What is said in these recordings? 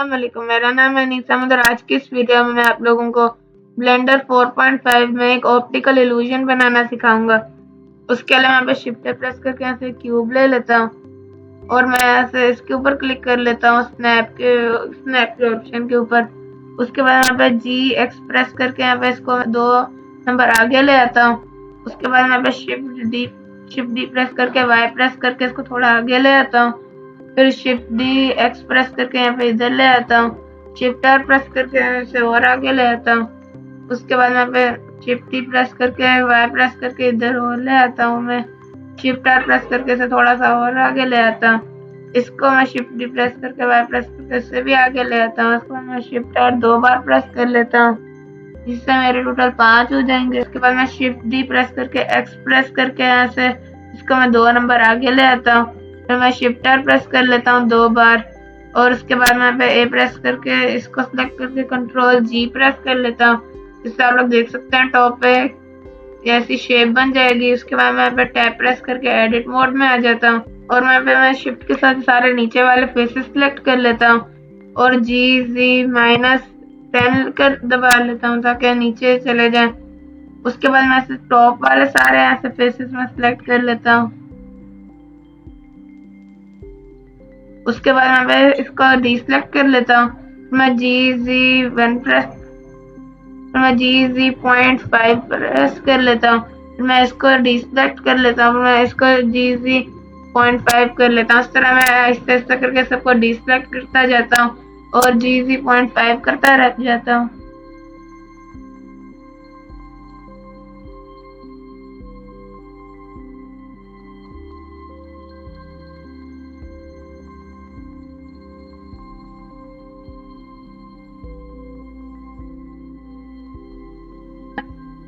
अस्सलामुअलैकुम, मेरा नाम है नीसा और आज की इस वीडियो में मैं आप लोगों को ब्लेंडर 4.5 में एक ऑप्टिकल इल्यूजन बनाना सिखाऊंगा। उसके लिए मैं पे शिफ्ट प्रेस करके यहाँ से क्यूब ले लेता हूँ और मैं यहाँ से इसके ऊपर क्लिक कर लेता हूँ स्नैप के ऑप्शन के ऊपर। उसके बाद यहाँ पे जी एक्सप्रेस करके यहाँ पे इसको 2 नंबर आगे ले आता हूँ। उसके बाद यहाँ पे शिफ्ट डी प्रेस करके वाई प्रेस करके इसको थोड़ा आगे ले आता हूँ। फिर शिफ्ट डी एक्स प्रेस करके यहाँ पे इधर ले आता हूँ। शिफ्ट आर प्रेस करके इसे और आगे ले आता हूँ। उसके बाद यहाँ पे शिफ्ट डी प्रेस करके वाई प्रेस करके इधर और ले आता हूँ। मैं शिफ्ट आर प्रेस करके इसे थोड़ा सा और आगे ले आता हूँ। इसको मैं शिफ्ट डी प्रेस करके वाई प्रेस करके इससे भी आगे ले आता हूँ। इसको मैं शिफ्ट आर 2 बार प्रेस कर लेता हूँ, जिससे मेरे टोटल 5 हो जाएंगे। उसके बाद मैं शिफ्ट डी प्रेस करके एक्स प्रेस करके यहाँ से इसको मैं 2 नंबर आगे ले आता हूँ। फिर मैं शिफ्ट आर प्रेस कर लेता हूँ 2 बार और उसके बाद मैं पे ए प्रेस करके इसको सेलेक्ट करके कंट्रोल जी प्रेस कर लेता हूँ, जिससे आप लोग देख सकते हैं टॉप पे ऐसी शेप बन जाएगी। उसके बाद मैं पे टैप प्रेस करके एडिट मोड में आ जाता हूँ और मैं शिफ्ट के साथ सारे नीचे वाले फेसेस सेलेक्ट कर लेता हूँ और G-10 कर दबा लेता हूँ ताकि नीचे चले जाए। उसके बाद मैं टॉप वाले सारे ऐसे फेसेस में सेलेक्ट कर लेता हूँ। उसके बाद मैं इसको डीसेलेक्ट कर लेता हूँ। मैं GZ.5 प्रेस कर लेता हूँ। मैं इसको डीसेलेक्ट कर लेता हूँ। मैं इसको GZ.5 कर लेता हूँ। इस तरह मैं आहिस्ता आहिस्ता करके सबको डीसेलेक्ट करता जाता हूँ और GZ.5 करता रह जाता हूँ।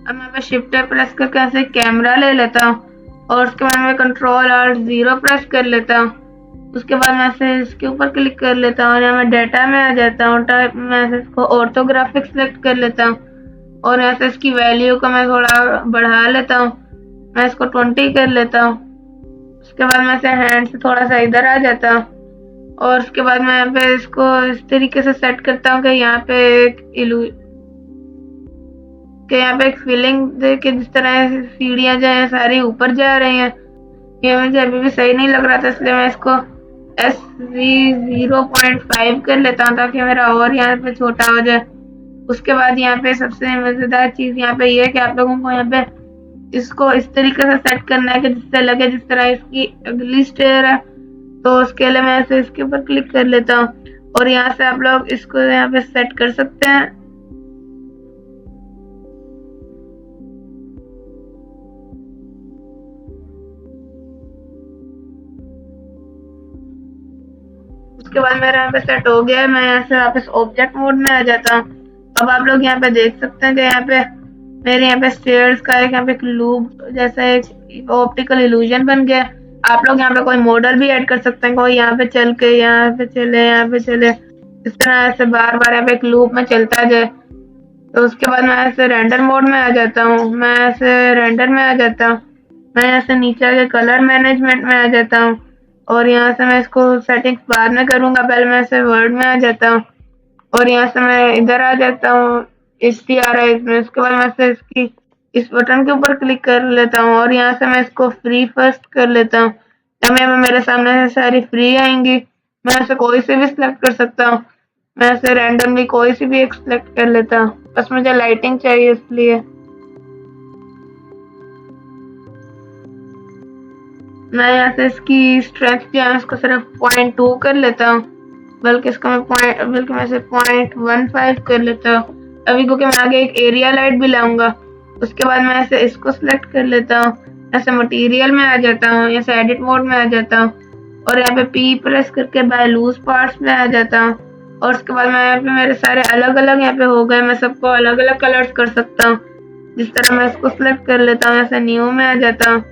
अब मैं शिफ्ट प्रेस करके ऐसे कैमरा ले लेता हूँ और उसके बाद मैं कंट्रोल और 0 प्रेस कर लेता हूँ। उसके बाद मैं ऐसे इसके ऊपर क्लिक कर लेता हूँ और यहाँ मैं डाटा में आ जाता हूँ। टाइप में ऐसे इसको ऑर्थोग्राफिक सेलेक्ट कर लेता हूँ और ऐसे इसकी वैल्यू को मैं थोड़ा बढ़ा लेता हूँ। मैं इसको 20 कर लेता हूँ। उसके बाद मैं ऐसे हैंड से थोड़ा सा इधर आ जाता हूँ और उसके बाद मैं यहाँ पे इसको इस तरीके से सेट करता हूँ कि यहाँ पे यहाँ पे एक फीलिंग दे के जिस तरह सीढ़ियां जो है सारी ऊपर जा रही हैं। ये मुझे अभी भी सही नहीं लग रहा था, इसलिए मैं इसको SV 0.5 कर लेता हूँ ताकि मेरा और यहाँ पे छोटा हो जाए। उसके बाद यहाँ पे सबसे मजेदार चीज यहाँ पे ये है कि आप लोगों को यहाँ पे इसको इस तरीके से सेट करना है कि जिससे लगे जिस तरह इसकी अगली स्टेयर है। तो उसके लिए मैं ऐसे इसके ऊपर क्लिक कर लेता हूँ और यहाँ से आप लोग इसको यहाँ पे सेट कर सकते हैं। उसके बाद मेरा यहाँ पे सेट हो गया है। मैं यहाँ से वापस ऑब्जेक्ट मोड में आ जाता हूँ। अब आप लोग यहाँ पे देख सकते हैं कि यहाँ पे मेरे यहाँ पे स्टेयर्स का एक यहाँ पे लूप जैसा एक ऑप्टिकल इल्यूजन बन गया। आप लोग यहाँ पे कोई मॉडल भी ऐड कर सकते हैं, कोई यहाँ पे चल के यहाँ पे चले यहाँ पे चले, इस तरह ऐसे बार बार यहाँ पे एक लूप में चलता जाए। तो उसके बाद मैं ऐसे रेंडर मोड में आ जाता हूँ। मैं ऐसे रेंडर में आ जाता हूँ। मैं यहाँ से नीचे आके कलर मैनेजमेंट में आ जाता हूँ और यहाँ से मैं इसको सेटिंग्स बाद में करूँगा, पहले मैं ऐसे वर्ड में आ जाता हूँ और यहाँ से मैं इधर आ जाता हूँ HDRI में। उसके बाद मैं से इसकी इस बटन के ऊपर क्लिक कर लेता हूँ और यहाँ से मैं इसको फ्री फर्स्ट कर लेता हूँ। तब मेरे सामने से सारी फ्री आएंगी। मैं ऐसे कोई से भी सिलेक्ट कर सकता हूँ। मैं ऐसे रैंडमली कोई सी भी एक सिलेक्ट कर लेता हूँ, बस मुझे लाइटिंग चाहिए इसलिए। मैं यहाँ से इसकी स्ट्रेंथ जो है उसको सिर्फ 0.2 कर लेता हूँ, बल्कि मैं इसे 0.15 कर लेता हूँ अभी, क्योंकि मैं आगे एक एरिया लाइट भी लाऊंगा। उसके बाद मैं ऐसे इसको सिलेक्ट कर लेता हूँ। ऐसे मटेरियल में आ जाता हूँ, ऐसे एडिट मोड में आ जाता हूँ और यहाँ पे पी प्रेस करके बाय लूज पार्ट्स में आ जाता हूँ और उसके बाद मैं यहाँ पे मेरे सारे अलग अलग यहाँ पे हो गए। मैं सबको अलग अलग कलर्स कर सकता हूँ, जिस तरह मैं इसको सिलेक्ट कर लेता हूँ, ऐसे न्यू में आ जाता हूँ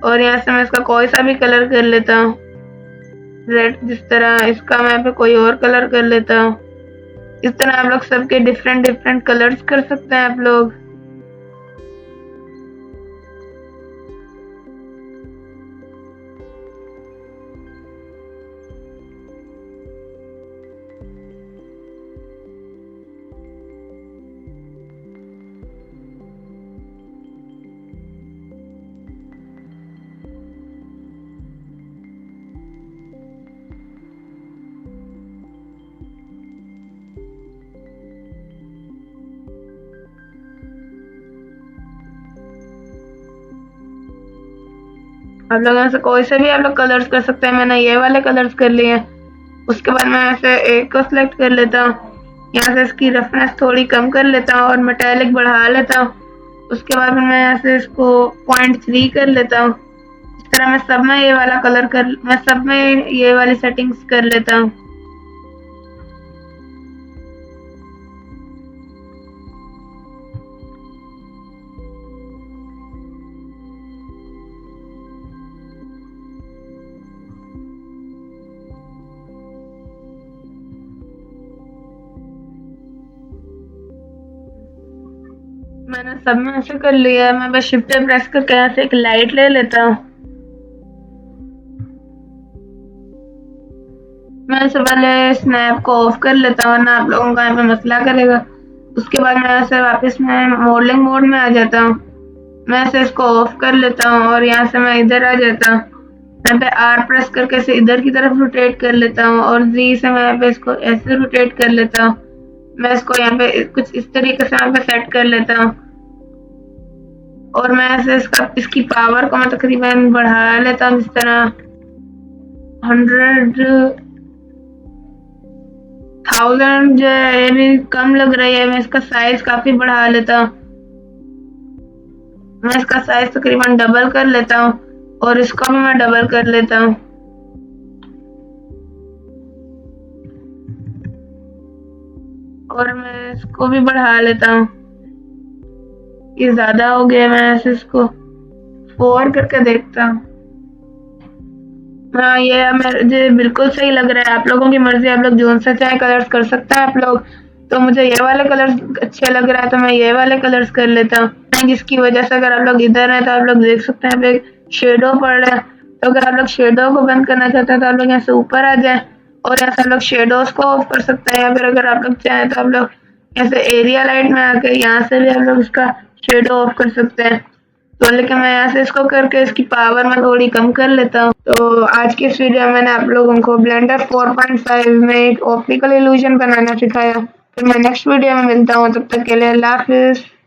और यहाँ से मैं इसका कोई सा भी कलर कर लेता हूँ रेड, जिस तरह इसका मैं पे कोई और कलर कर लेता हूँ। इस तरह आप लोग सबके डिफरेंट डिफरेंट कलर्स कर सकते हैं आप लोग। आप लोग यहाँ से कोई से भी आप लोग कलर्स कर सकते हैं। मैंने ये वाले कलर्स कर लिए हैं। उसके बाद मैं ऐसे एक को सिलेक्ट कर लेता हूँ। यहाँ से इसकी रफनेस थोड़ी कम कर लेता हूँ और मेटेलिक बढ़ा लेता हूँ। उसके बाद मैं ऐसे इसको 0.3 कर लेता हूँ। इस तरह मैं सब में ये वाली सेटिंग्स कर लेता हूँ। मैंने सब में ऐसे कर लिया है। मैं बस शिफ्ट प्रेस करके यहाँ से एक लाइट ले लेता हूँ। मैं इससे पहले स्नैप को ऑफ कर लेता हूँ, वरना आप लोगों का यहाँ पे मसला करेगा। उसके बाद मैं ऐसे वापस मैं मॉडलिंग मोड में आ जाता हूँ। मैं ऐसे इसको ऑफ कर लेता हूँ और यहाँ से मैं इधर आ जाता हूँ। यहाँ पे आर प्रेस करके इसे इधर की तरफ रोटेट कर लेता हूँ और जी से मैं यहाँ पे इसको ऐसे रोटेट कर लेता हूँ। मैं इसको यहाँ पे कुछ इस तरीके से यहाँ पे सेट कर लेता हूँ और मैं ऐसे इसकी पावर को मैं तकरीबन बढ़ा लेता हूँ। इस तरह 100,000 जो है ये भी कम लग रही है। मैं इसका साइज काफी बढ़ा लेता हूँ। मैं इसका साइज तकरीबन डबल कर लेता हूँ और इसको भी मैं डबल कर लेता हूँ। और मैं इसको भी बढ़ा लेता हूँ। ये ज्यादा हो गया। मैं ऐसे इसको 4 करके देखता हूँ। हाँ, ये मुझे बिल्कुल सही लग रहा है। आप लोगों की मर्जी, आप लोग जो सा चाहे कलर्स कर सकते हैं आप लोग। तो मुझे ये वाले कलर्स अच्छे लग रहा है तो मैं ये वाले कलर्स कर लेता हूँ, जिसकी वजह से अगर आप लोग इधर हैं तो आप लोग देख सकते हैं शेडो पड़ रहा है। तो अगर आप लोग शेडो को बंद करना चाहते हैं तो आप लोग यहाँ से ऊपर आ जाए और यहाँ से आप लोग शेडोज को ऑफ कर सकते हैं, या फिर अगर आप लोग चाहें तो आप लोग यहाँ से एरिया लाइट में आके यहाँ से भी आप लोग इसका शेडो ऑफ कर सकते हैं। तो लेकिन मैं यहाँ से इसको करके इसकी पावर मैं थोड़ी कम कर लेता हूँ। तो आज की इस वीडियो में मैंने आप लोगों को ब्लेंडर 4.5 में एक ऑप्टिकल इल्यूजन बनाना सिखाया। फिर मैं नेक्स्ट वीडियो में मिलता हूँ, तब तक के लिए अल्लाह हाफिज़।